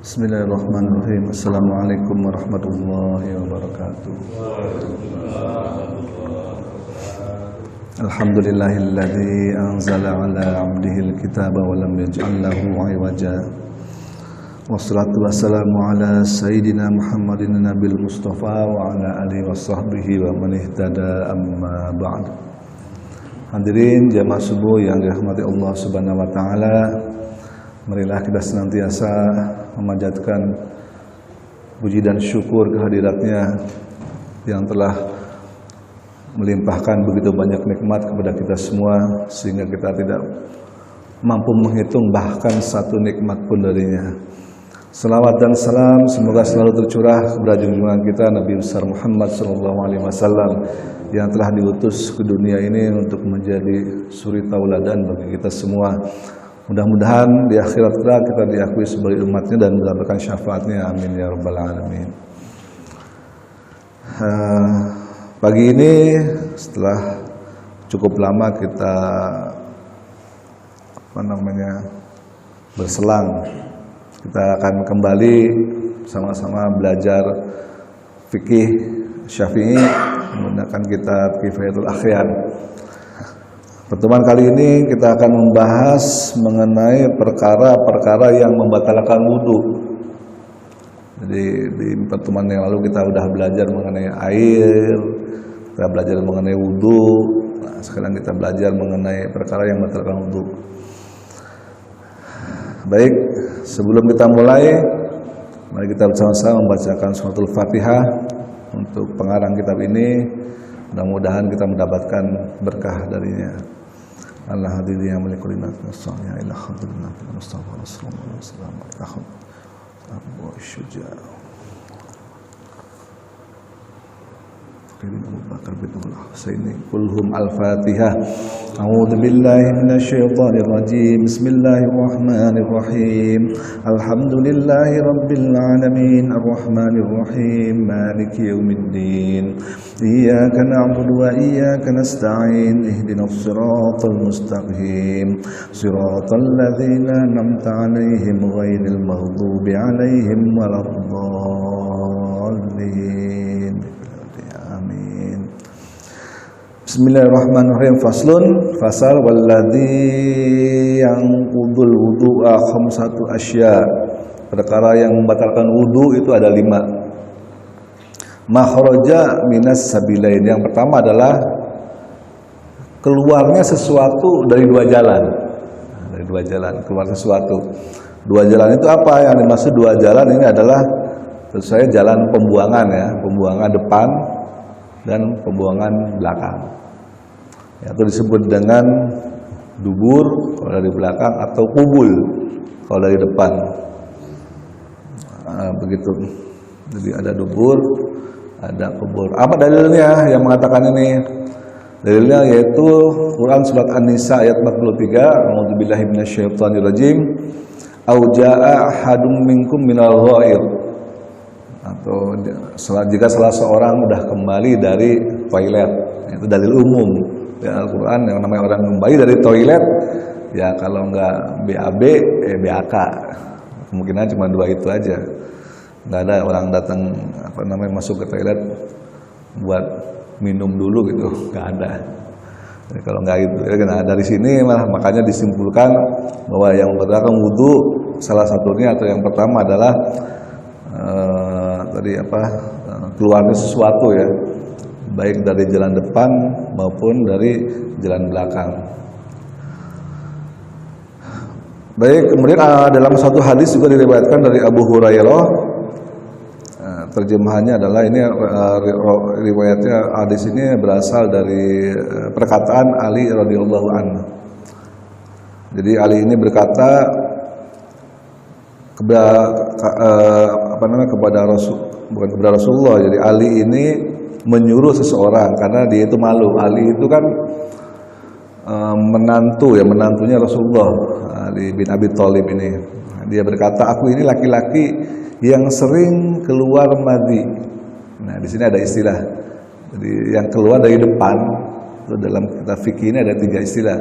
Bismillahirrahmanirrahim. Assalamualaikum warahmatullahi wabarakatuh. Alhamdulillahilladzi anzala ala 'abdihil kitaba wa lam yaj'al lahu 'iwaja. Wassalatu wassalamu ala sayyidina Muhammadin nabil mustafa wa ala alihi washabbihi wa man ihtada amma ba'd. Hadirin jamaah subuh yang dirahmati Allah Subhanahu wa taala, marilah kita senantiasa memanjatkan puji dan syukur kehadiratnya yang telah melimpahkan begitu banyak nikmat kepada kita semua sehingga kita tidak mampu menghitung bahkan satu nikmat pun darinya. Salawat dan salam semoga selalu tercurah kepada junjungan kita Nabi besar Muhammad SAW yang telah diutus ke dunia ini untuk menjadi suri tauladan bagi kita semua. Mudah-mudahan di akhirat kelak kita diakui sebagai umatnya dan mendapatkan syafaatnya. Amin ya rabbal alamin. Pagi ini setelah cukup lama kita berselang, kita akan kembali sama-sama belajar fikih Syafi'i menggunakan kitab Kifayatul Akhyar. Pertemuan kali ini kita akan membahas mengenai perkara-perkara yang membatalkan wudu. Jadi di pertemuan yang lalu kita sudah belajar mengenai air, kita belajar mengenai wudu. Nah, sekarang kita belajar mengenai perkara yang membatalkan wudu. Baik, sebelum kita mulai, mari kita bersama-sama membacakan suratul Fatihah untuk pengarang kitab ini. Mudah-mudahan kita mendapatkan berkah darinya. Allah hadirin yang melikulina nasanya ila khadrina Mustafa sallallahu alaihi wasallam Abu Syuja' Abu Bakar bin Husaini kulhum al-Fatihah. A'udzu billahi minasyaitonir rajim. Bismillahirrahmanirrahim. Alhamdulillahi rabbil alamin arrahmanir rahim maliki yaumiddin. Iyyaka na'budu wa iyyaka nasta'in ihdinas siratal mustaqim siratal ladzina an'amta 'alaihim ghairil maghdubi 'alaihim waladdallin. Bismillahirrahmanirrahim. Fasal walladzi yanqudul wudu'a khamsatu asya. Perkara yang membatalkan wudu itu ada 5. Makhraja minas sabilain. Yang pertama adalah keluarnya sesuatu dari 2 jalan. Dari 2 jalan keluar sesuatu. 2 jalan itu apa? Yang dimaksud 2 jalan ini adalah tentu saja jalan pembuangan ya, pembuangan depan dan pembuangan belakang. Itu disebut dengan dubur kalau dari belakang atau kubul kalau dari depan. Begitu. Jadi ada dubur, ada kubur. Apa dalilnya yang mengatakan ini? Dalilnya yaitu Quran surat An-Nisa ayat 43, A'udzubillahi minasyaitonirrajim. Au jaa'a ahadum minkum minal ghaid. Atau jika salah seorang sudah kembali dari toilet, itu dalil umum di Al-Quran yang namanya orang kembali dari toilet ya, kalau enggak BAB BAK, kemungkinan cuma 2 itu aja. Enggak ada orang datang masuk ke toilet buat minum dulu gitu, enggak ada. Jadi kalau enggak itu ya, dari sini makanya disimpulkan bahwa yang membatalkan wudu salah satunya atau yang pertama adalah keluarnya sesuatu ya, baik dari jalan depan maupun dari jalan belakang. Baik, kemudian dalam satu hadis juga diriwayatkan dari Abu Hurairah. Terjemahannya adalah ini riwayatnya hadis ini berasal dari perkataan Ali radhiyallahu anhu. Jadi Ali ini berkata kepada Rasulullah. Jadi Ali ini menyuruh seseorang karena dia itu malu. Ali itu kan menantunya Rasulullah, Ali bin Abi Thalib ini. Dia berkata, aku ini laki-laki yang sering keluar madhi. Nah, di sini ada istilah. Jadi yang keluar dari depan, itu dalam kitab fikih ini ada 3 istilah.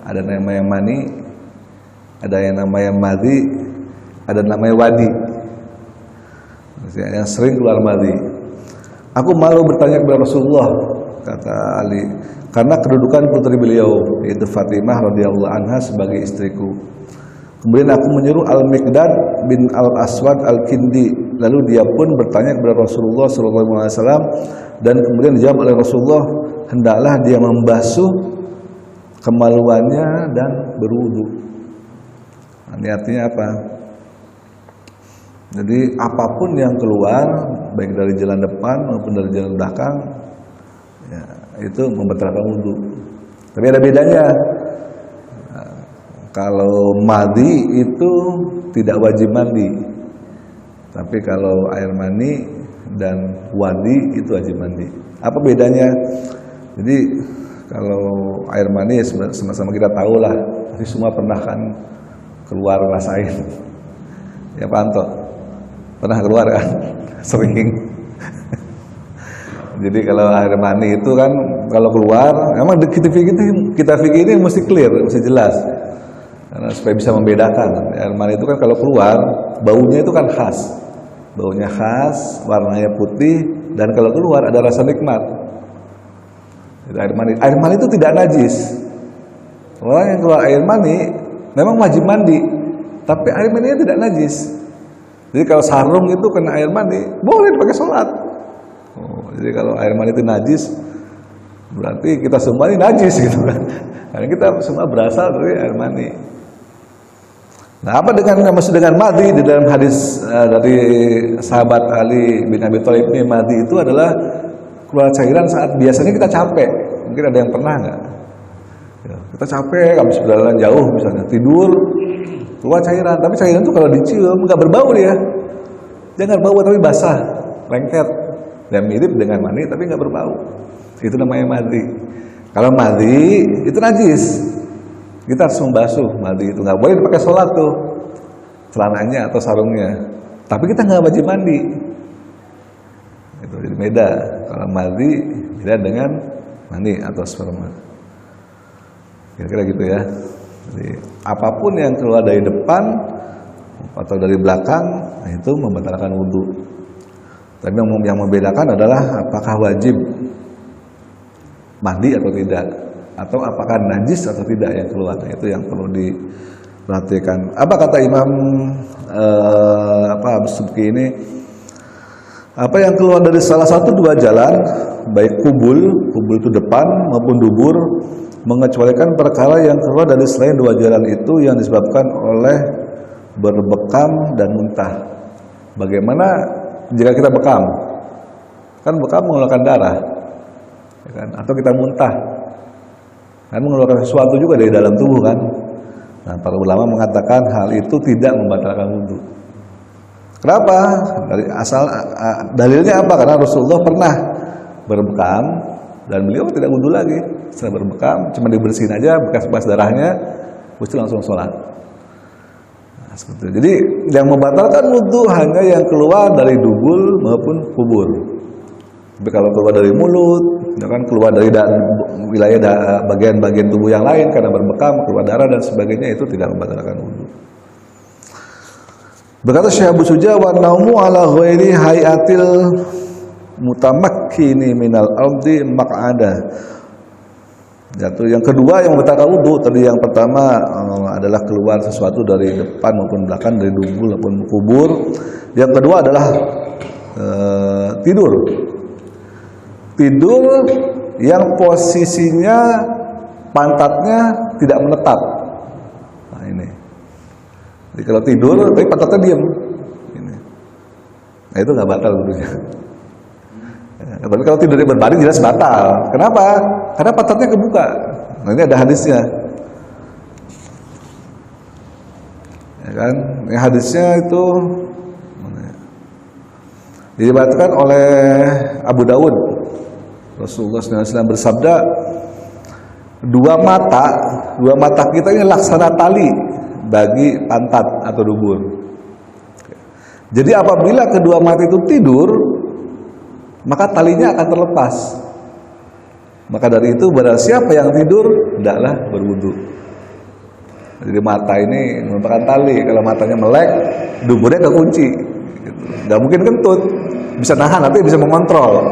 Ada namanya mani, ada yang namanya madhi, ada namanya wadi. yang sering keluar madhi. Aku malu bertanya kepada Rasulullah, kata Ali, karena kedudukan putri beliau yaitu Fatimah radhiyallahu anha sebagai istriku. Kemudian aku menyuruh Al-Miqdad bin Al-Aswad Al-Kindi, lalu dia pun bertanya kepada Rasulullah SAW, dan kemudian dijawab oleh Rasulullah, hendaklah dia membasuh kemaluannya dan berwudu. Ini artinya apa? Jadi apapun yang keluar, baik dari jalan depan maupun dari jalan belakang, ya, itu membatalkan wudu. Tapi ada bedanya. Kalau madhi itu tidak wajib mandi, tapi kalau air mani dan wadi itu wajib mandi. Apa bedanya? Jadi kalau air mani sama-sama kita tahu lah, pasti semua pernah kan keluar rasain. Ya Pak Anto, pernah keluar kan? Sering. Jadi kalau air mani itu kan kalau keluar, memang kita fikir ini mesti clear, mesti jelas. Karena supaya bisa membedakan, air mani itu kan kalau keluar baunya itu kan khas, baunya khas, warnanya putih, dan kalau keluar ada rasa nikmat. Itu air mani itu tidak najis. Orang yang keluar air mani memang wajib mandi, tapi air maninya tidak najis. Jadi kalau sarung itu kena air mani boleh dipakai sholat. Jadi kalau air mani itu najis, berarti kita semua ini najis gitu kan? Karena kita semua berasal dari air mani. Nah, apa dengan maksud dengan madhi di dalam hadis dari sahabat Ali bin Abi Thalib ini, madhi itu adalah keluar cairan saat biasanya kita capek. Mungkin ada yang pernah nggak? Ya, kita capek, habis berjalan jauh misalnya, tidur, keluar cairan. Tapi cairan itu kalau dicium nggak berbau dia. Dia nggak berbau tapi basah, lengket, dan mirip dengan mani tapi nggak berbau. Itu namanya madhi. Kalau madhi itu najis. Kita harus membasuh madhi itu, nggak boleh dipakai sholat tuh celananya atau sarungnya. Tapi kita nggak wajib mandi. Itu jadi beda. Kalau madhi beda dengan mani atau sperma. Kira-kira gitu ya. Jadi apapun yang keluar dari depan atau dari belakang, nah itu membatalkan wudu. Tapi yang membedakan adalah apakah wajib mandi atau tidak, atau apakah najis atau tidak yang keluar. Itu yang perlu diperhatikan. Apa kata Imam Subki ini? Apa yang keluar dari salah satu dua jalan, baik kubul itu depan maupun dubur, mengecualikan perkara yang keluar dari selain dua jalan itu yang disebabkan oleh berbekam dan muntah. Bagaimana jika kita bekam? Kan bekam mengeluarkan darah, ya kan? Atau kita muntah, kan mengeluarkan sesuatu juga dari dalam tubuh kan. Nah, para ulama mengatakan hal itu tidak membatalkan wudu. Kenapa? Dalilnya apa? Karena Rasulullah pernah berbekam dan beliau tidak wudu lagi. Setelah berbekam, cuma dibersihin aja bekas-bekas darahnya, terus langsung sholat. Nah, seperti itu. Jadi yang membatalkan wudu hanya yang keluar dari dubul maupun kubur. Tapi kalau keluar dari mulut, ya kan, keluar dari wilayah bagian-bagian tubuh yang lain karena berbekam, keluar darah dan sebagainya, itu tidak membatalkan wudu. Berkata Syekh Abu Suja, wa naumu ala ghairi hayatil mutamakkini minal ardi maq'ada. Jatuh. Yang kedua yang membatalkan wudu, tadi yang pertama adalah keluar sesuatu dari depan maupun belakang, dari dubul maupun kubur. Yang kedua adalah tidur. Tidur yang posisinya pantatnya tidak menetap. Nah ini. Jadi kalau tidur tapi pantatnya diam. Ini. Nah itu nggak batal wudunya. Tapi kalau tidurnya berbaring jelas batal. Kenapa? Karena pantatnya kebuka. Nah ini ada hadisnya. Ya kan? Yang hadisnya itu diriwayatkan oleh Abu Dawud. Rasulullah SAW bersabda, dua mata kita ini laksana tali bagi pantat atau dubur. Jadi apabila kedua mata itu tidur, maka talinya akan terlepas. Maka dari itu barang siapa yang tidur hendaklah berwudu. Jadi mata ini merupakan tali. Kalau matanya melek, duburnya kekunci. Gitu. nggak mungkin kentut, bisa nahan tapi bisa mengontrol.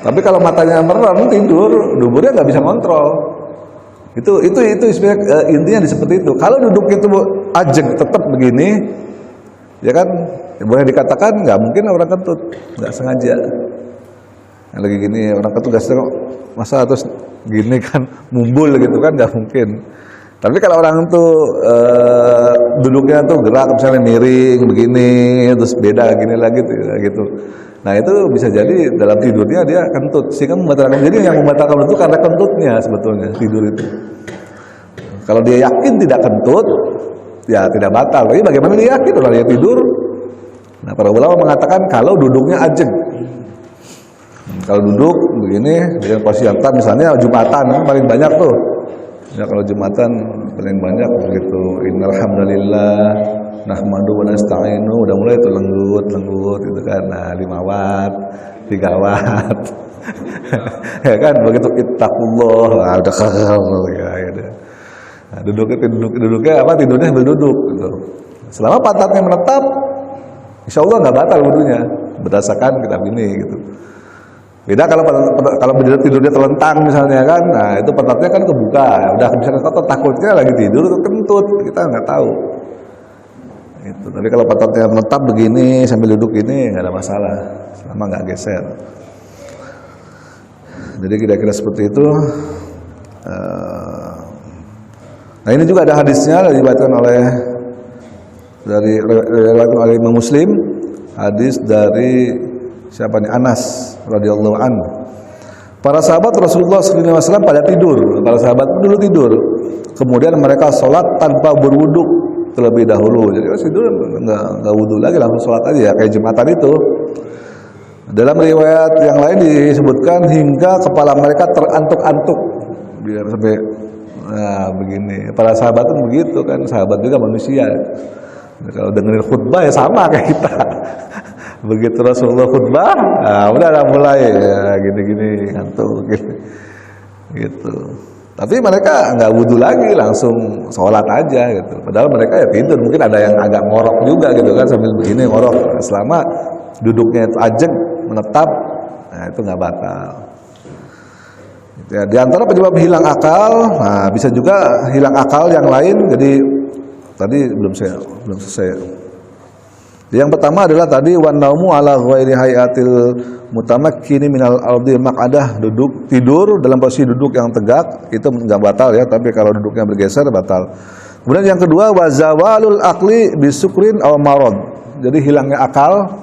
Tapi kalau matanya merem tidur, duburnya nggak bisa kontrol. Itu sebenarnya intinya seperti itu. Kalau duduk itu ajeg tetap begini, ya kan, ya boleh dikatakan nggak mungkin orang kentut, nggak sengaja. Yang lagi gini orang kentut nggak sengaja, masa terus gini kan mumbul gitu kan, nggak mungkin. Tapi kalau orang tuh duduknya tuh gerak misalnya miring begini, terus beda gini lagi gitu. Nah itu bisa jadi dalam tidurnya dia kentut, sehingga membatalkan. Jadi yang membatalkan itu karena kentutnya sebetulnya tidur itu. Kalau dia yakin tidak kentut, ya tidak batal. Tapi bagaimana dia yakin kalau dia tidur? Nah para ulama mengatakan kalau duduknya ajeg. Kalau duduk begini dengan posisi yang tetap, misalnya Jumatan paling banyak tuh. Ya kalau Jumatan paling banyak begitu. Innal hamdalillah nahmadu wa nasta'inu, udah mulai tuh lenggut gitu kan. Nah 5 watt, 3 watt. Ya kan begitu ittaqullah, udah ya gitu. Nah, duduknya apa, tidurnya sambil duduk gitu. Selama pantatnya menetap, insyaallah enggak batal wudunya berdasarkan kitab ini gitu. Beda kalau tidurnya telentang misalnya kan, nah itu pantatnya kan kebuka, udah misalnya takutnya lagi tidur itu kentut, kita nggak tahu. Gitu. Tapi kalau pantatnya menetap begini sambil duduk ini nggak ada masalah, selama nggak geser. Jadi kira-kira seperti itu. Nah ini juga ada hadisnya diriwayatkan dari Imam Muslim, hadis dari siapa nih, Anas radhiyallahu anhu. Para sahabat Rasulullah SAW pada tidur. Para sahabat dulu tidur. Kemudian mereka sholat tanpa berwudu terlebih dahulu. Jadi tidur nggak wudu lagi, langsung sholat aja ya, kayak Jumatan itu. Dalam riwayat yang lain disebutkan hingga kepala mereka terantuk-antuk, biar sampai begini. Para sahabat pun begitu kan, sahabat juga manusia. Kalau dengerin khutbah ya sama kayak kita. Begitu Rasulullah khutbah, udah mulai ya, gini ngantuk gitu. Tapi mereka nggak wudu lagi, langsung sholat aja gitu. Padahal mereka ya tidur, mungkin ada yang agak ngorok juga gitu kan, sambil begini ngorok. Selama duduknya itu ajeg menetap, nah itu nggak batal. Ya, di antara penyebab hilang akal, nah bisa juga hilang akal yang lain. Jadi tadi belum selesai. Yang pertama adalah tadi wan naumu ala ghairi hayatil mutamakkini minal ardi maq'adah, duduk tidur dalam posisi duduk yang tegak itu enggak batal ya, tapi kalau duduknya bergeser batal. Kemudian yang kedua wa zawalul aqli bisukrin aw marad. Jadi hilang akal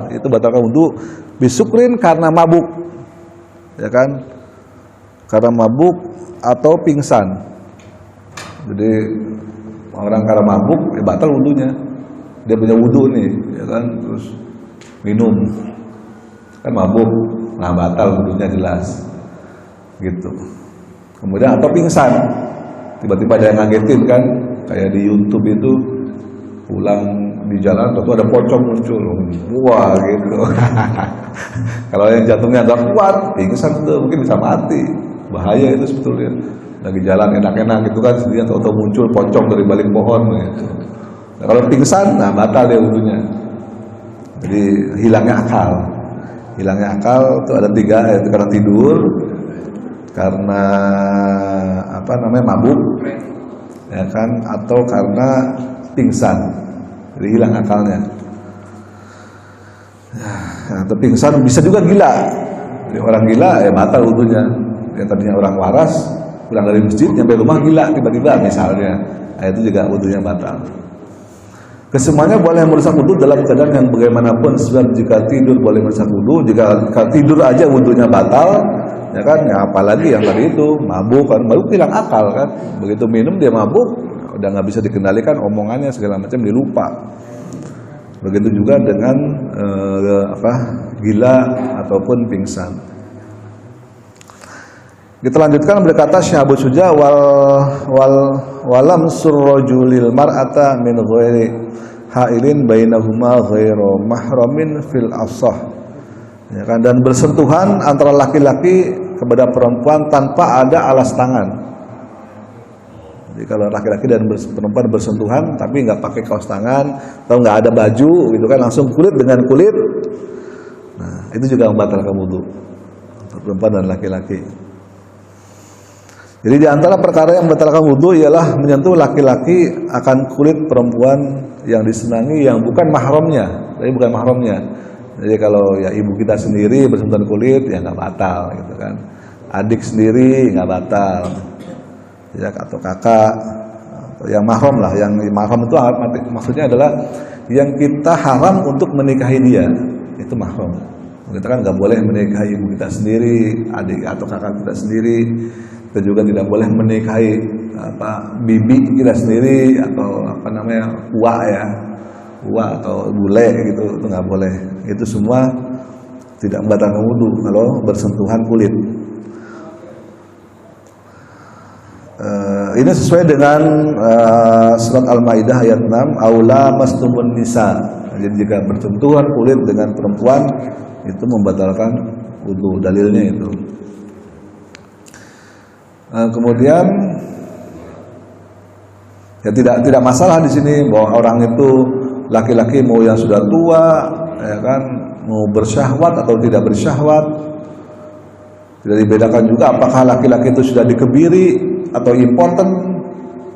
itu batalkan wudu bisukrin karena mabuk. Ya kan? Karena mabuk atau pingsan. Jadi orang karena mabuk ya batal wudunya. Dia punya wudu nih, ya kan, terus minum, kan mabuk, nah batal wudunya jelas, gitu. Kemudian atau pingsan, tiba-tiba ada yang ngagetin kan, kayak di YouTube itu, pulang di jalan, tentu ada pocong muncul, wah gitu. Kalau yang jantungnya agak kuat, pingsan tuh mungkin bisa mati, bahaya itu sebetulnya. Lagi jalan enak-enak gitu kan, sendirian atau muncul pocong dari balik pohon gitu. Nah, kalau pingsan, nah batal dia wudunya. Jadi hilangnya akal itu ada 3, yaitu karena tidur, karena mabuk, ya kan, atau karena pingsan. Jadi hilang akalnya. Nah, atau pingsan bisa juga gila. Jadi orang gila ya batal wudunya. Yang tadinya orang waras, pulang dari masjid nyampe rumah gila tiba-tiba misalnya, nah, itu juga wudunya batal. Kesemuanya boleh merusak wudu dalam keadaan yang bagaimanapun. Sebab jika tidur boleh merusak wudu, jika tidur aja wudunya batal, ya kan? Ya apalagi yang tadi itu mabuk kan, baru hilang akal kan. Begitu minum dia mabuk, udah nggak bisa dikendalikan omongannya segala macam, dilupa. Begitu juga dengan gila ataupun pingsan. Kita lanjutkan, berkata Syekh Abu Suja walam surrajulil mar'ata min ghairi hailin bainahuma ghairu mahramin fil asah. Ya kan, dan bersentuhan antara laki-laki kepada perempuan tanpa ada alas tangan. Jadi kalau laki-laki dan perempuan bersentuhan tapi nggak pakai kaos tangan atau nggak ada baju gitu kan, langsung kulit dengan kulit, nah itu juga membatalkan wudu untuk perempuan dan laki-laki. Jadi di antara perkara yang membatalkan wudu ialah menyentuh laki-laki akan kulit perempuan yang disenangi yang bukan mahramnya, tapi bukan mahramnya. Jadi kalau ya ibu kita sendiri bersentuhan kulit ya nggak batal gitu kan, adik sendiri nggak batal. Ya, atau kakak atau yang mahram lah, yang mahram itu maksudnya adalah yang kita haram untuk menikahi dia, itu mahram. Kita kan nggak boleh menikahi ibu kita sendiri, adik atau kakak kita sendiri. Kita juga tidak boleh menikahi bibi kita sendiri atau uwa atau bule gitu, itu nggak boleh. Itu semua tidak membatalkan wudu kalau bersentuhan kulit. Ini sesuai dengan surat Al-Maidah ayat 6, aula mastumun nisa. Jadi jika bersentuhan kulit dengan perempuan itu membatalkan wudu, dalilnya itu. Kemudian ya tidak masalah di sini bahwa orang itu laki-laki mau yang sudah tua, ya kan, mau bersyahwat atau tidak bersyahwat. Tidak dibedakan juga apakah laki-laki itu sudah dikebiri atau impoten.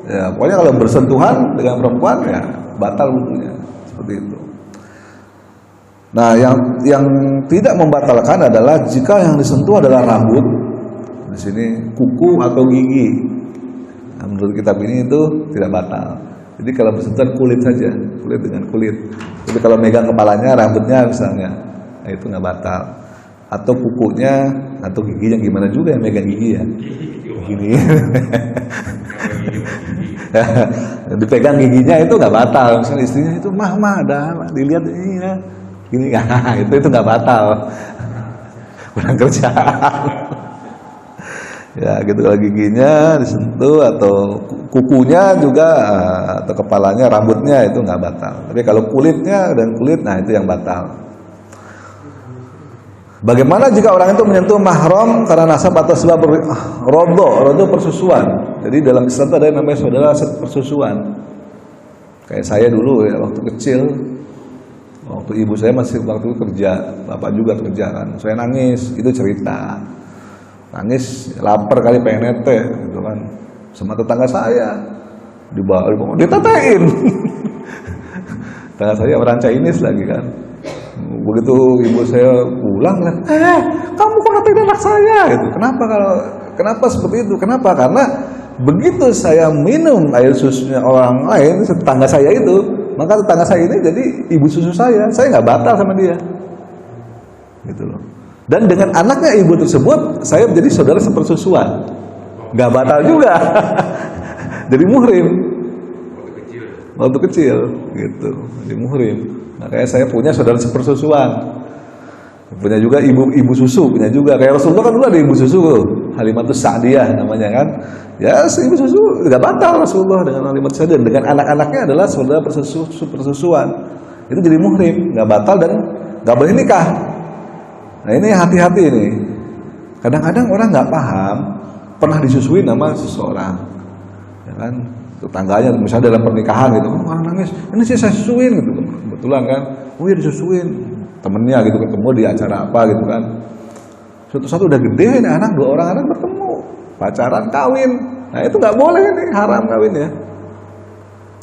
Ya, pokoknya kalau bersentuhan dengan perempuan ya batal wudunya, seperti itu. Nah, yang tidak membatalkan adalah jika yang disentuh adalah rambut, di sini kuku atau gigi. Nah, menurut kitab ini itu tidak batal. Jadi kalau bersentuhan kulit saja, kulit dengan kulit. Jadi kalau megang kepalanya, rambutnya misalnya, nah itu nggak batal. Atau kukunya atau giginya, gimana juga yang megang gigi ya? Gini. Dipegang giginya itu nggak batal. Misalnya istrinya itu mah ada dilihat ini ya, gini itu nggak batal. Kurang kerjaan. Ya gitu, kalau giginya disentuh atau kukunya juga atau kepalanya, rambutnya itu nggak batal. Tapi kalau kulitnya dan kulit, nah itu yang batal. Bagaimana jika orang itu menyentuh mahram karena nasab atau sebab rodo persusuan. Jadi dalam Islam itu ada yang namanya saudara persusuan. Kayak saya dulu ya, waktu kecil, waktu ibu saya masih waktu kerja, bapak juga kerja kan, saya nangis, itu cerita. Nangis, lapar kali pengen nete, gitu kan, sama tetangga saya, dibawa ditetein. Tetangga saya orang Chinese lagi kan. Begitu ibu saya pulang, kamu kok ngatain anak saya? Gitu. Kenapa seperti itu? Kenapa? Karena begitu saya minum air susunya orang lain, tetangga saya itu, maka tetangga saya ini jadi ibu susu saya nggak batal sama dia, gitu loh. Dan dengan anaknya ibu tersebut, saya menjadi saudara sepersusuan, nggak batal juga, jadi muhrim. Waktu kecil, gitu, jadi muhrim. Makanya saya punya saudara sepersusuan, punya juga ibu susu, punya juga. Kayak Rasulullah kan dulu ada ibu susu, Halimatus Sa'diyah namanya kan. Ya, ibu susu nggak batal Rasulullah dengan Halimatus Sa'diyah. Dengan anak-anaknya adalah saudara persusuan. Itu jadi muhrim, nggak batal dan nggak boleh nikah. Nah ini hati-hati ini. Kadang-kadang orang nggak paham, pernah disusuin sama seseorang, ya kan? Tetangganya misalnya dalam pernikahan gitu, orang nangis, ini sih saya susuin gitu, kebetulan kan, oh iya disusuin, temennya gitu ketemu di acara apa gitu kan, suatu udah gede nih anak, 2 orang anak bertemu, pacaran, kawin, nah itu nggak boleh nih, haram kawin ya,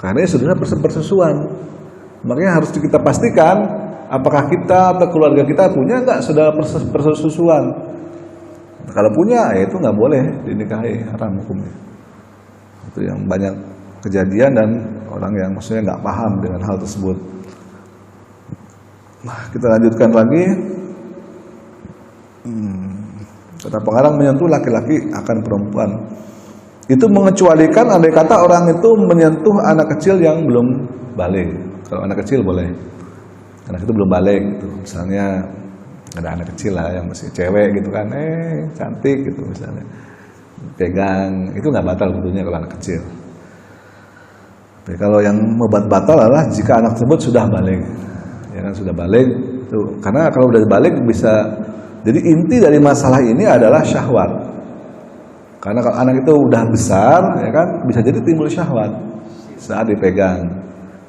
karena ini sudah persesusuan, makanya harus kita pastikan apakah kita atau keluarga kita punya nggak saudara persesusuan, kalau punya ya itu nggak boleh dinikahi, haram hukumnya. Itu yang banyak kejadian dan orang yang maksudnya nggak paham dengan hal tersebut. Nah, kita lanjutkan lagi. Kata pengarang menyentuh laki-laki akan perempuan. Itu mengecualikan andai kata orang itu menyentuh anak kecil yang belum balik. Kalau anak kecil boleh. Anak itu belum balik gitu. Misalnya ada anak kecil lah yang masih cewek gitu kan, cantik gitu misalnya. Pegang, itu nggak batal wudunya kalau anak kecil. Tapi kalau yang membuat batal adalah jika anak tersebut sudah balik, ya kan sudah balik. Itu karena kalau udah balik bisa. Jadi inti dari masalah ini adalah syahwat. Karena kalau anak itu udah besar, ya kan, bisa jadi timbul syahwat saat dipegang.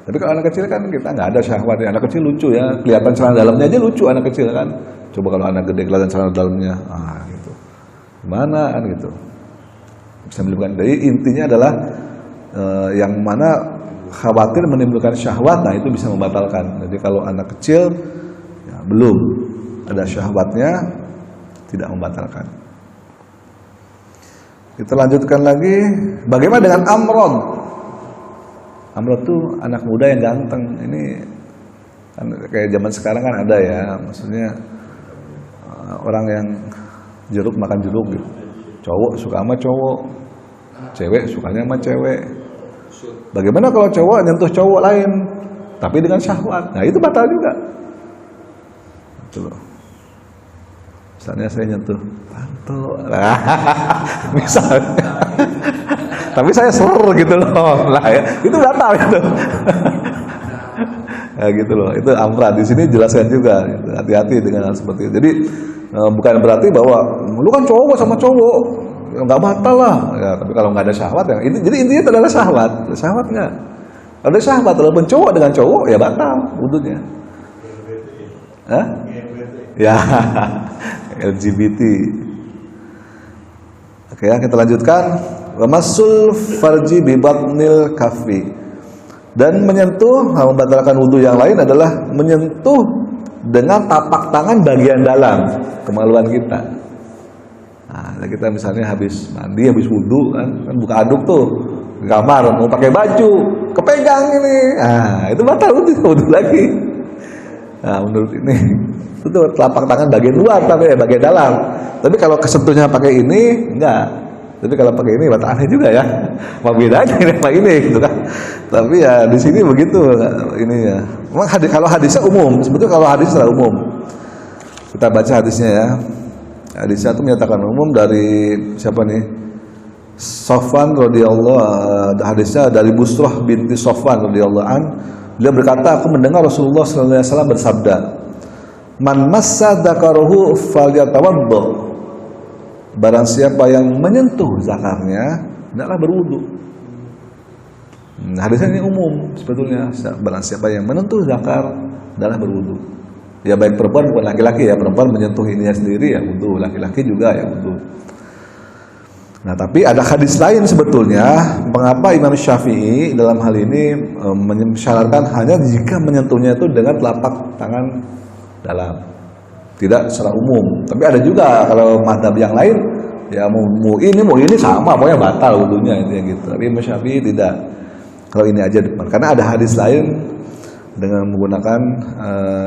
Tapi kalau anak kecil kan kita nggak ada syahwat. Anak kecil lucu ya, kelihatan celana dalamnya aja lucu anak kecil kan. Coba kalau anak gede kelihatan celana dalamnya, gitu. Gimana kan gitu. Bisa menimbulkan. Jadi intinya adalah yang mana khawatir menimbulkan syahwat, nah itu bisa membatalkan. Jadi kalau anak kecil ya, belum ada syahwatnya, tidak membatalkan. Kita lanjutkan lagi. Bagaimana dengan amrod? Amrod tuh anak muda yang ganteng. Ini kan kayak zaman sekarang kan ada ya, maksudnya orang yang jeruk makan jeruk gitu. Cowok suka sama cowok, cewek sukanya sama cewek. Bagaimana kalau cowok nyentuh cowok lain, tapi dengan syahwat? Nah itu batal juga. Gitu loh. Misalnya saya nyentuh pantul, misalnya, tapi saya seler gitu loh, lah ya, itu batal itu. Ya gitu loh, itu amrad. Di sini jelaskan juga, hati-hati dengan hal seperti itu. Jadi bukan berarti bahwa lu kan cowok sama cowok, nggak batal lah. Ya, tapi kalau nggak ada syahwat ya, jadi intinya itu adalah syahwat. Syahwat nggak? Kalau ada syahwat, walaupun cowok dengan cowok ya batal wudunya. Hah? Ya, LGBT. Oke, kita lanjutkan. Wamasul farji bi batnil kafi. Dan menyentuh, membatalkan wudu yang lain adalah menyentuh dengan tapak tangan bagian dalam kemaluan kita. Nah, kita misalnya habis mandi, habis wudu kan buka aduk tuh di kamar, mau pakai baju, kepegang ini. Nah, itu batal wudu lagi. Nah, menurut ini itu telapak tangan bagian luar tapi bagian dalam. Tapi kalau kesentuhnya pakai ini enggak. Tapi kalau pakai ini batal aneh juga ya. Apa bedanya ini sama ini gitu kan. Tapi ya di sini begitu ini ya. Memang kalau hadisnya umum, sebetulnya kalau hadis secara umum. Kita baca hadisnya ya. Hadisnya itu menyatakan umum dari siapa nih? Sofwan radhiyallahu, hadisnya dari Busrah binti Sofwan radhiyallahu an. Beliau berkata, aku mendengar Rasulullah sallallahu alaihi wasallam bersabda, "Man massa dzakarahu falyatawaddo." Barang siapa yang menyentuh zakarnya, hendaklah berwudu. Hadisnya ini umum sebetulnya. Barang siapa yang menyentuh zakar, hendaklah berwudu. Ya baik perempuan bukan laki-laki ya, perempuan menyentuh ininya sendiri ya wudu, laki-laki juga ya wudu. Nah, tapi ada hadis lain sebetulnya. Mengapa Imam Syafi'i dalam hal ini mensyaratkan hanya jika menyentuhnya itu dengan telapak tangan dalam, tidak secara umum. Tapi ada juga kalau mazhab yang lain, ya mau ini sama, pokoknya batal wudunya intinya gitu. Tapi Imam Syafi'i tidak. Kalau ini aja depan, karena ada hadis lain dengan menggunakan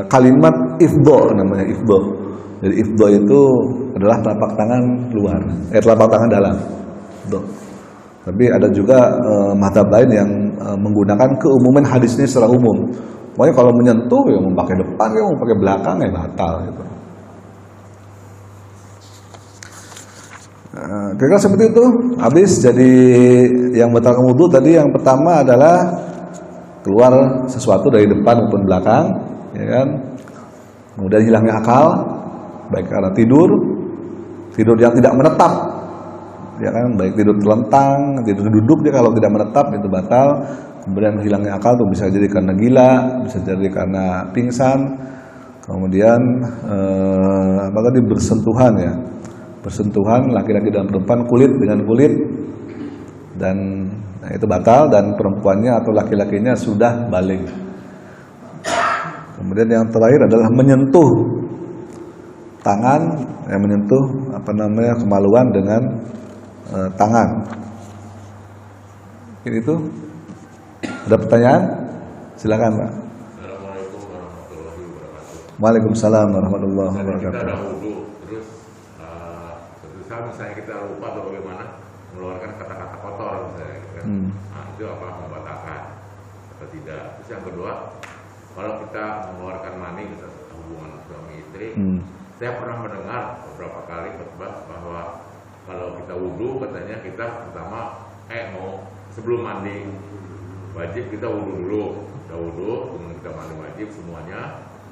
kalimat ifdo, namanya ifdo. Jadi ifdo itu adalah telapak tangan luar, telapak tangan dalam. Tapi ada juga mazhab lain yang menggunakan keumuman hadis ini secara umum. Pokoknya kalau menyentuh ya mau pakai depan, ya mau pakai belakang ya batal gitu. Kira-kira seperti itu. Habis jadi yang batalkan wudu tadi yang pertama adalah keluar sesuatu dari depan maupun belakang, ya kan. Kemudian hilangnya akal, baik karena tidur yang tidak menetap, ya kan, baik tidur terlentang, tidur duduk dia kalau tidak menetap itu batal. Kemudian hilangnya akal tuh bisa jadi karena gila, bisa jadi karena pingsan. Kemudian apa tadi bersentuhan ya, bersentuhan laki-laki dan perempuan, kulit dengan kulit, dan nah, itu batal dan perempuannya atau laki-lakinya sudah balik. Kemudian yang terakhir adalah menyentuh tangan, yang menyentuh kemaluan dengan tangan. Itu ada pertanyaan? Silakan Pak. Assalamualaikum warahmatullahi wabarakatuh. Waalaikumsalam warahmatullahi wabarakatuh. Kita ada wudu, terus suatu saat misalnya kita lupa atau bagaimana mengeluarkan kata-kata kotor misalnya, kan? Nah, itu apa membatalkan atau tidak? Terus yang kedua, kalau kita mengeluarkan mani misalnya hubungan suami istri, saya pernah mendengar beberapa kali khutbah bahwa kalau kita wudu katanya kita pertama mau sebelum mandi wajib kita wudu dulu, kita wudu, kemudian kita mandi wajib semuanya,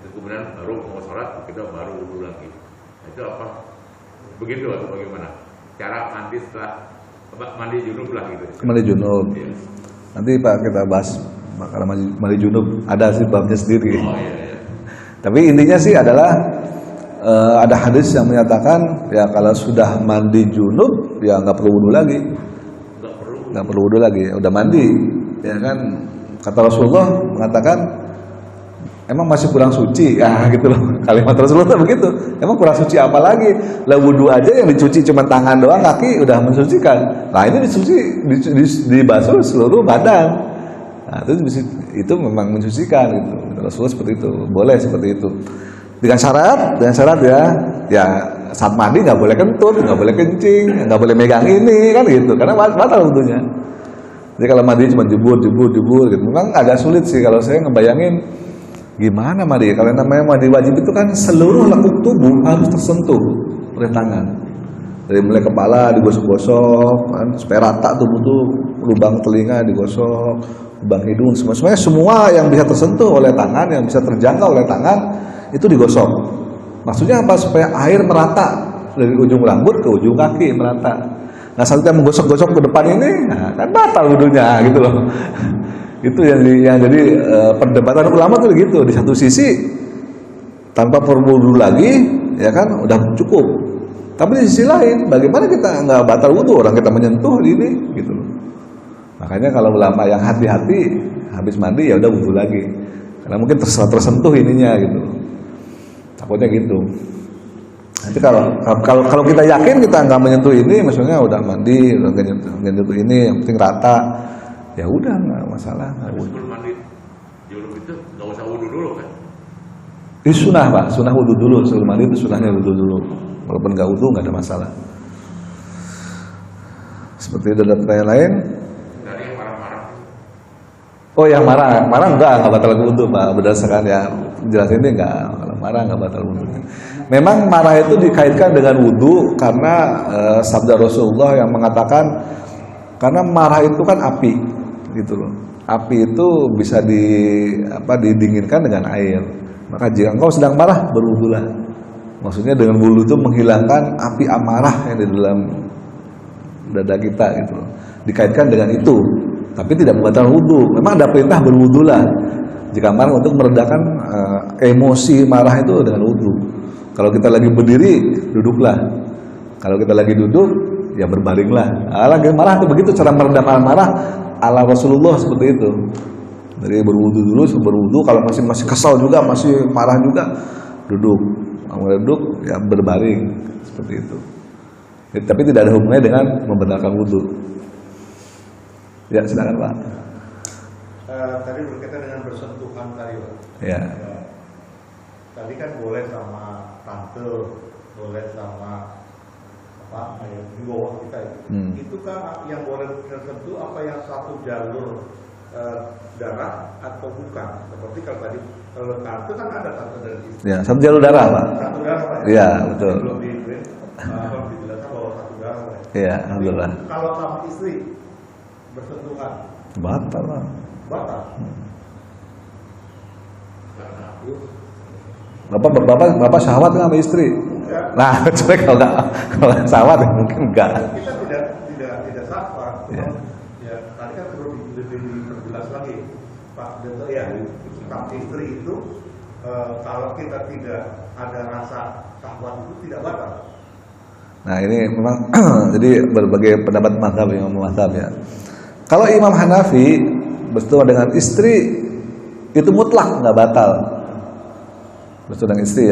terus kemudian baru mau sholat kita baru wudu lagi. Nah, itu apa? Begitu atau bagaimana? cara mandi setelah mandi junub lah gitu. Mandi junub. Iya. Nanti Pak kita bahas makalah mandi junub, ada sih babnya sendiri. Oh iya. Tapi intinya sih adalah ada hadis yang menyatakan ya kalau sudah mandi junub ya nggak perlu wudhu lagi. Nggak perlu wudhu lagi, udah mandi, ya kan? Kata Rasulullah mengatakan emang masih kurang suci, ya gitu loh. Kalimat Rasulullah begitu. Emang kurang suci apa lagi? Lah wudhu aja yang dicuci cuma tangan doang, kaki udah mensucikan. Nah ini dicuci, dibasuh seluruh badan. Nah itu memang mensucikan gitu. Rasulullah seperti itu, boleh seperti itu. Dengan syarat ya saat mandi nggak boleh kentut, nggak boleh kencing, nggak boleh megang ini kan gitu, karena batal wudhunya. Jadi kalau mandi cuma jebur gitu, memang agak sulit sih kalau saya ngebayangin gimana mandi. Kalau namanya mandi wajib itu kan seluruh lekuk tubuh harus tersentuh oleh tangan. Dari mulai kepala digosok-gosok, kan, supaya rata tubuh tuh, lubang telinga digosok, lubang hidung, semua yang bisa tersentuh oleh tangan, yang bisa terjangkau oleh tangan itu digosok. Maksudnya apa? Supaya air merata dari ujung rambut ke ujung kaki merata. Nah saat kita menggosok-gosok ke depan ini, nah, kan batal wudhunya gitu loh. Itu yang jadi perdebatan ulama tuh gitu. Di satu sisi tanpa perlu wudhu lagi, ya kan udah cukup. Tapi di sisi lain, bagaimana kita nggak batal wudhu orang kita menyentuh ini gitu loh. Makanya kalau ulama yang hati-hati habis mandi ya udah wudhu lagi. Karena mungkin tersentuh ininya gitu. Takutnya gitu. Nanti kalau kita yakin kita nggak menyentuh ini, maksudnya udah mandi, udah nggak menyentuh ini, yang penting rata, ya udah nggak masalah. Sebelum mandi junub itu nggak usah wudhu dulu kan? Ini sunnah Pak, sunnah wudhu dulu. Sebelum mandi itu sunnahnya wudhu dulu. Walaupun nggak wudhu nggak ada masalah. Seperti itu ada pertanyaan lain. Dari yang marah-marah. Oh yang marah enggak batal wudhu Pak. Berdasarkan ya jelas ini enggak, kalau marah enggak batal wudhu. Memang marah itu dikaitkan dengan wudhu karena sabda Rasulullah yang mengatakan karena marah itu kan api, gitu loh. Api itu bisa didinginkan dengan air. Maka jika engkau sedang marah berwudhulah. Maksudnya dengan wudhu itu menghilangkan api amarah yang di dalam dada kita, gitu loh. Dikaitkan dengan itu. Tapi tidak membatalkan wudhu. Memang ada perintah berwudhulah. Jika marah untuk meredakan emosi marah itu dengan wudhu. Kalau kita lagi berdiri, duduklah. Kalau kita lagi duduk, ya berbaringlah. Lagi marah itu begitu cara meredakan marah ala Rasulullah seperti itu. Dari berwudhu dulu, berwudhu. Kalau masih kesal juga, masih marah juga, duduk. Kalau duduk, ya berbaring seperti itu. Tapi tidak ada hubungannya dengan membatalkan wudhu. Ya silakan Pak. Tadi berkaitan dengan bersentuhan tadi Pak. Ya. Tadi kan boleh sama tante, boleh sama apa di bawah kita itu. Itu kan yang boleh tersentuh apa yang satu jalur darah atau bukan? Seperti kalau tadi kalau tante kan ada tante dan istri. Ya satu jalur darah Pak. Satu darah Pak. Iya betul. Belum dijelaskan bahwa satu darah Pak. Iya alhamdulillah. Kalau sama istri bersentuhan Batal lah. batal. Bapak syahwat nggak sama istri? Enggak. Nah, coba kalau syahwat ya mungkin enggak. Kita tidak syahwat. Ya. Ya, tadi kan perlu lebih diperjelas lagi, Pak Dato ya. Tentang istri itu kalau kita tidak ada rasa syahwat itu tidak batal. Nah ini memang jadi berbagai pendapat mazhab Imam mazhab ya. Kalau Imam Hanafi bersentuhan dengan istri itu mutlak nggak batal. Bersentuhan dengan istri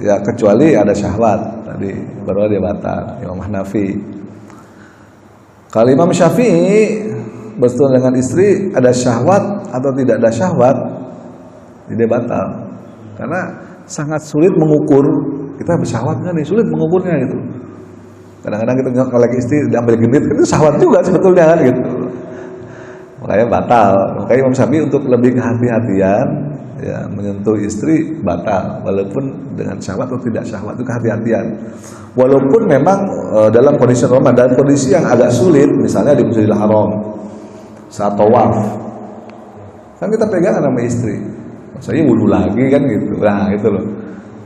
ya kecuali ada syahwat tadi baru dia batal. Imam Hanafi. Kalau Imam Syafi'i bersentuhan dengan istri ada syahwat atau tidak ada syahwat, dia batal. Karena sangat sulit mengukur kita bersyahwat nggak nih, sulit mengukurnya gitu. Kadang-kadang kita kalau lagi istri diambil genit kan itu syahwat juga sebetulnya kan gitu. Makanya batal. Makanya Imam Syafi'i untuk lebih kehati-hatian ya menyentuh istri batal walaupun dengan syahwat atau tidak syahwat itu kehati-hatian. Walaupun memang dalam kondisi normal dan kondisi yang agak sulit misalnya di Masjidil Haram saat tawaf kan kita pegangan sama istri. Saya wudhu lagi kan gitu. Nah itu loh.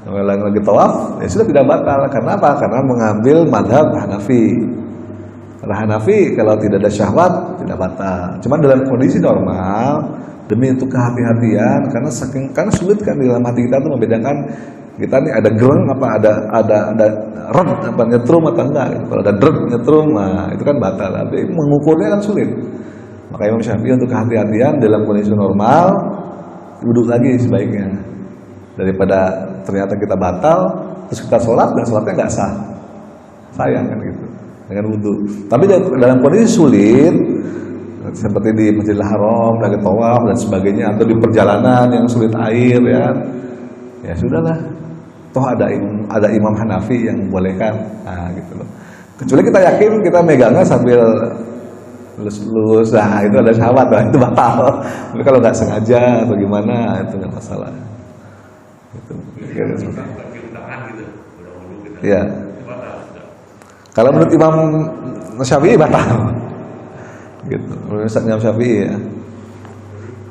Lagi tawaf ya sudah tidak batal. Karena apa? Karena mengambil madhab Hanafi. Para Hanafi kalau tidak ada syahwat tidak batal. Cuma dalam kondisi normal demi untuk kehati-hatian karena sulit kan di dalam hati kita tuh membedakan kita nih ada gereng apa ada red apa nyetrum atau enggak gitu. Kalau ada dred nyetrum nah itu kan batal. Tapi mengukurnya kan sulit. Maka Imam Syafi'i untuk kehati-hatian dalam kondisi normal wudhu lagi sebaiknya daripada ternyata kita batal terus kita sholat dan sholatnya nggak sah, sayang kan gitu dengan wudhu. Tapi dalam kondisi sulit seperti di Masjidil Haram lagi tawaf dan sebagainya atau di perjalanan yang sulit air ya sudahlah, toh ada Imam Hanafi yang membolehkan, nah gitu loh. Kecuali kita yakin kita megangnya sambil lulus, nah itu ada syahwat, nah itu batal. Tapi kalau nggak sengaja atau gimana itu nggak masalah. Itu. Ya. Kalau menurut Imam Syafi'i batal. Gitu. Menurut Imam Syafi'i ya.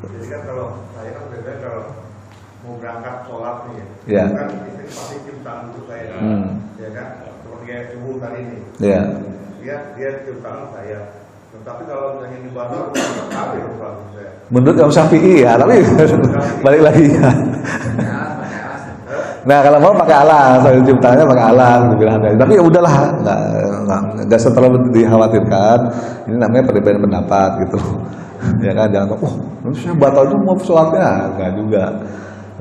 Jadi kan kalau saya kan biasanya kalau mau berangkat sholat nih, ya. Kan istri pasti cium tangan untuk saya, ya kan? Seperti kayak subuh tadi nih. Ya. Dia cium tangan saya. Tapi kalau misalnya di batal, apa yang berarti saya? Menurut Imam Syafi'i ya, tapi balik lagi ya. Nah kalau mau pakai alas, cium tangannya pakai alas, tapi ya udahlah, nggak terlalu dikhawatirkan. Ini namanya perbedaan pendapat gitu, ya kan? Jangan, manusia batal itu mau sholatnya, nggak juga.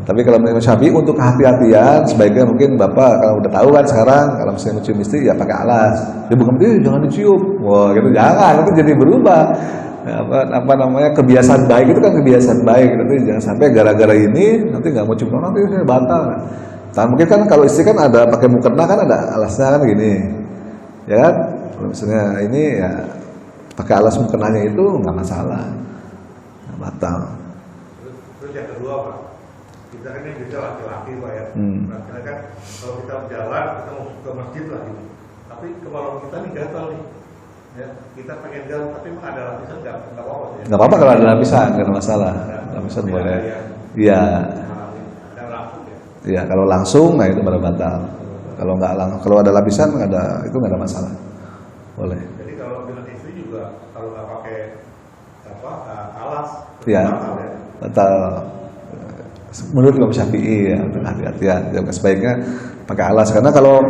Tapi kalau menurut Syafi'i untuk kehati-hatian, sebaiknya mungkin bapak kalau udah tahu kan sekarang kalau misalnya mencium istri ya pakai alas. Dia bukan jangan dicium, wah gitu jangan, nanti jadi berubah. Apa namanya kebiasaan baik itu kan kebiasaan baik, nanti jangan sampai gara-gara ini nanti nggak mau cium, nanti saya batal. Nah, mungkin kan kalau istri kan ada pakai mukena kan ada alasnya kan gini, ya kan? Kalau misalnya ini ya pakai alas mukenanya itu nggak masalah, nggak batal. Terus yang kedua Pak, kita kan ini bisa laki-laki Pak ya, karena kan kalau kita berjalan kita mau ke masjid lah gitu, tapi kepala kita nih gatal nih, ya kita pengen jalan tapi emang ada lapisan nggak apa-apa ya? Nggak apa-apa kalau ada lapisan, nggak ada masalah, lapisan boleh. Iya. Ya kalau langsung, nah itu baru batal. Kalau nggak kalau ada lapisan itu nggak ada masalah, boleh. Jadi kalau dengan istri juga kalau nggak pakai alas, ya batal. Menurut Imam Syafi'i ya, hati-hatian. Sebaiknya pakai alas karena kalau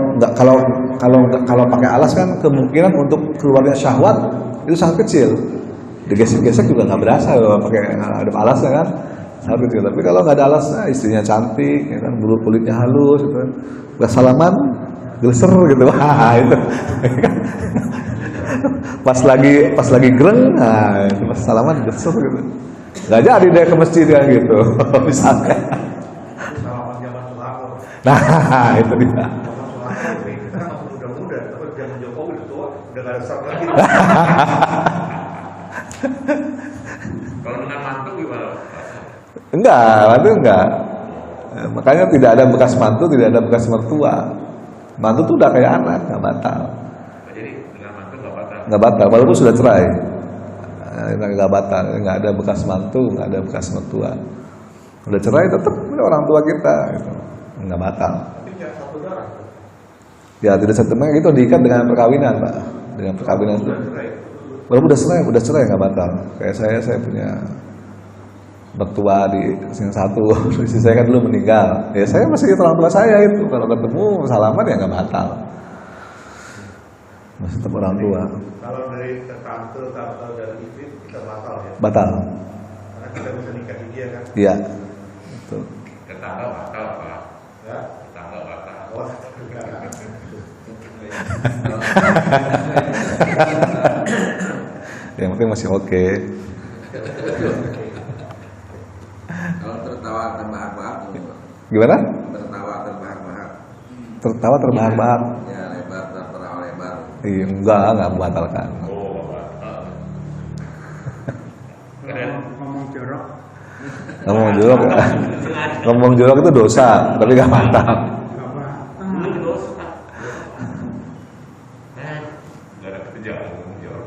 pakai alas kan kemungkinan untuk keluarnya syahwat itu sangat kecil. Digesek-gesek juga nggak berasa kalau pakai ada alasnya kan. Gitu. Tapi kalau nggak ada alasnya, istrinya cantik, ya kan, bulu kulitnya halus, gitu kan. Gak salaman, geleser gitu, wah itu. pas lagi gereng, nah itu pas salaman geleser gitu. Nggak jadi deh ke masjid kan gitu, misalnya. Salaman zaman Soeharto. Nah itu dia. Zaman Soeharto ini kita masih muda-muda, tapi zaman Jokowi udah tua, udah nggak ada serat lagi. Kalau dengan mantu gimana? Enggak. Makanya tidak ada bekas mantu, tidak ada bekas mertua. Mantu tuh udah kayak anak, nggak batal. Jadi dengan mantu nggak batal? Nggak batal, walaupun sudah cerai. Nggak batal, nggak ada bekas mantu, nggak ada bekas mertua. Udah cerai tetap orang tua kita, gitu. Nggak batal. Tapi tidak satu darah. Ya tidak satu darah itu diikat dengan perkawinan, Pak. Dengan perkawinan itu. Walaupun udah cerai nggak batal. Kayak saya punya mertua di sini satu, istri saya kan dulu meninggal. Ya saya masih orang tua saya itu. Kalau ketemu salaman ya nggak batal. Masih tetap orang tua. Kalau dari tante dari istri kita batal ya. Batal. Karena kita bisa nikahi dia kan. Iya. Betul. Tetangga batal Pak. Ya. Tetangga batal. Oh, Yang penting masih oke. Kalau tertawa terbahak-bahak, Gimana? tertawa terbahak-bahak, Tertawa terbahak-bahak. ya lebar tertawa lebar. Iya, enggak membatalkan. Oh, batal. Keren. Ngomong jorok. Ngomong jorok itu dosa, tapi nggak batal. Lu dosa. Nggak ada kerjaan ngomong jorok.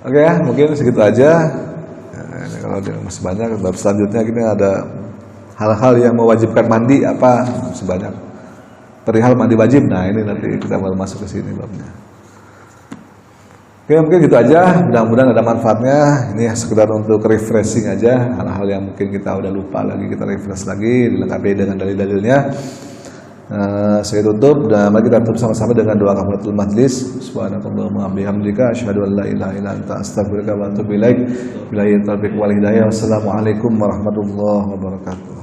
Oke ya, mungkin segitu aja. Ini kalau masih banyak, bab selanjutnya kita ada hal-hal yang mewajibkan mandi apa masih banyak. perihal mandi wajib. Nah ini nanti kita baru masuk ke sini babnya. Oke, mungkin gitu aja. Mudah-mudahan ada manfaatnya. Ini sekedar untuk refreshing aja, hal-hal yang mungkin kita udah lupa lagi, kita refresh lagi, dilengkapi dengan dalil-dalilnya. Saya tutup dan mari kita tutup sama-sama dengan doa kafaratul majlis. Subhanakallahumma wa bihamdika asyhadu an la ilaha illa anta astaghfiruka wa atubu ilaik. Billahi taufiq wal hidayah. Wassalamualaikum warahmatullahi wabarakatuh.